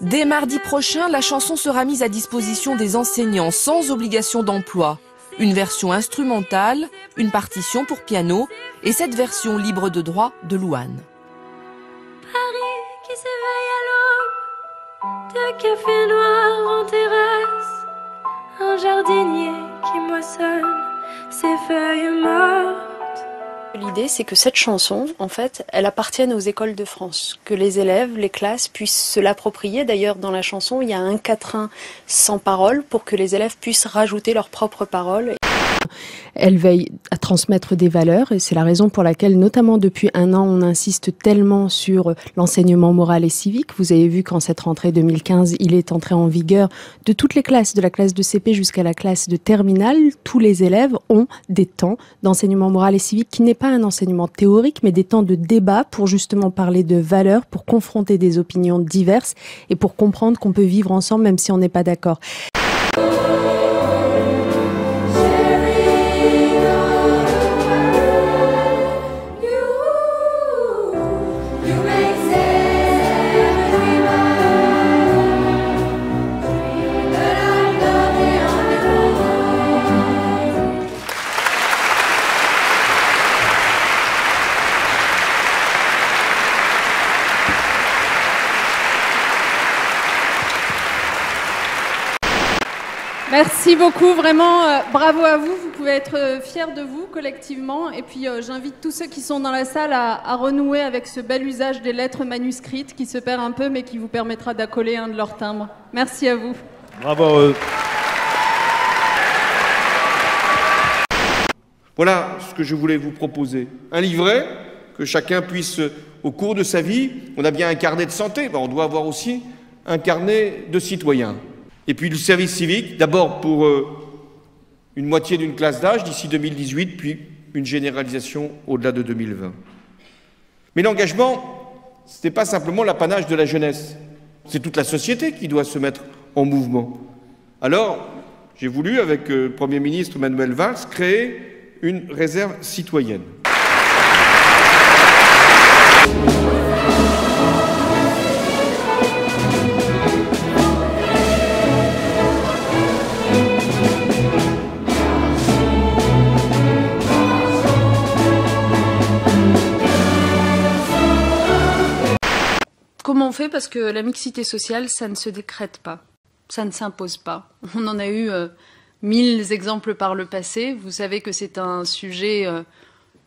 Dès mardi prochain, la chanson sera mise à disposition des enseignants sans obligation d'emploi. Une version instrumentale, une partition pour piano et cette version libre de droit de Louane. Paris qui s'éveille à l'aube, de café noir en terrasse, un jardinier qui moissonne ses feuilles mortes. L'idée, c'est que cette chanson, en fait, elle appartienne aux écoles de France, que les élèves, les classes puissent se l'approprier. D'ailleurs, dans la chanson, il y a un quatrain sans parole pour que les élèves puissent rajouter leurs propres paroles. Elle veille à transmettre des valeurs et c'est la raison pour laquelle, notamment depuis un an, on insiste tellement sur l'enseignement moral et civique. Vous avez vu qu'en cette rentrée 2015, il est entré en vigueur de toutes les classes, de la classe de CP jusqu'à la classe de terminale. Tous les élèves ont des temps d'enseignement moral et civique qui n'est pas un enseignement théorique, mais des temps de débat pour justement parler de valeurs, pour confronter des opinions diverses et pour comprendre qu'on peut vivre ensemble même si on n'est pas d'accord. Merci beaucoup, vraiment bravo à vous, vous pouvez être fiers de vous collectivement et puis j'invite tous ceux qui sont dans la salle à renouer avec ce bel usage des lettres manuscrites qui se perd un peu mais qui vous permettra d'accoler un de leurs timbres. Merci à vous. Bravo à eux. Voilà ce que je voulais vous proposer. Un livret que chacun puisse, au cours de sa vie, on a bien un carnet de santé, on doit avoir aussi un carnet de citoyen. Et puis le service civique, d'abord pour une moitié d'une classe d'âge d'ici 2018, puis une généralisation au-delà de 2020. Mais l'engagement, ce n'est pas simplement l'apanage de la jeunesse, c'est toute la société qui doit se mettre en mouvement. Alors, j'ai voulu, avec le Premier ministre Manuel Valls, créer une réserve citoyenne. Comment on fait? Parce que la mixité sociale, ça ne se décrète pas, ça ne s'impose pas. On en a eu 1000 exemples par le passé. Vous savez que c'est un sujet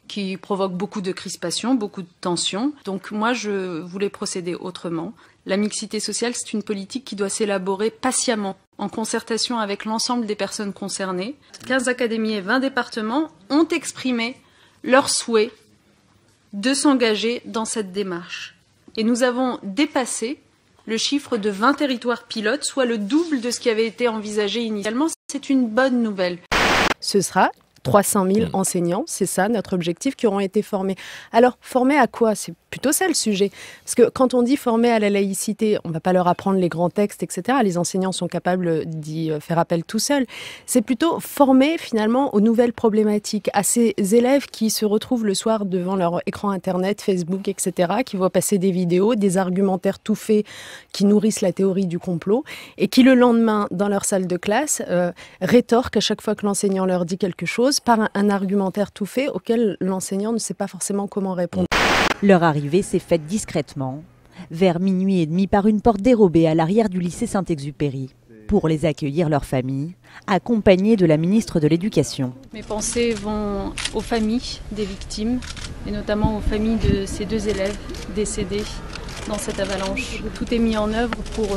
qui provoque beaucoup de crispation, beaucoup de tensions. Donc moi, je voulais procéder autrement. La mixité sociale, c'est une politique qui doit s'élaborer patiemment, en concertation avec l'ensemble des personnes concernées. 15 académies et 20 départements ont exprimé leur souhait de s'engager dans cette démarche. Et nous avons dépassé le chiffre de 20 territoires pilotes, soit le double de ce qui avait été envisagé initialement. C'est une bonne nouvelle. Ce sera 300 000 enseignants, c'est ça notre objectif, qui auront été formés. Alors, formés à quoi? C'est plutôt ça le sujet. Parce que quand on dit former à la laïcité, on ne va pas leur apprendre les grands textes, etc. Les enseignants sont capables d'y faire appel tout seuls. C'est plutôt former finalement aux nouvelles problématiques, à ces élèves qui se retrouvent le soir devant leur écran internet, Facebook, etc., qui voient passer des vidéos, des argumentaires tout faits qui nourrissent la théorie du complot et qui le lendemain, dans leur salle de classe, rétorquent à chaque fois que l'enseignant leur dit quelque chose par un argumentaire tout fait auquel l'enseignant ne sait pas forcément comment répondre. Leur arrivée s'est faite discrètement, vers minuit et demi par une porte dérobée à l'arrière du lycée Saint-Exupéry, pour les accueillir leurs familles, accompagnées de la ministre de l'Éducation. Mes pensées vont aux familles des victimes, et notamment aux familles de ces 2 élèves décédés dans cette avalanche. Tout est mis en œuvre pour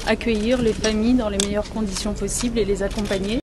accueillir les familles dans les meilleures conditions possibles et les accompagner.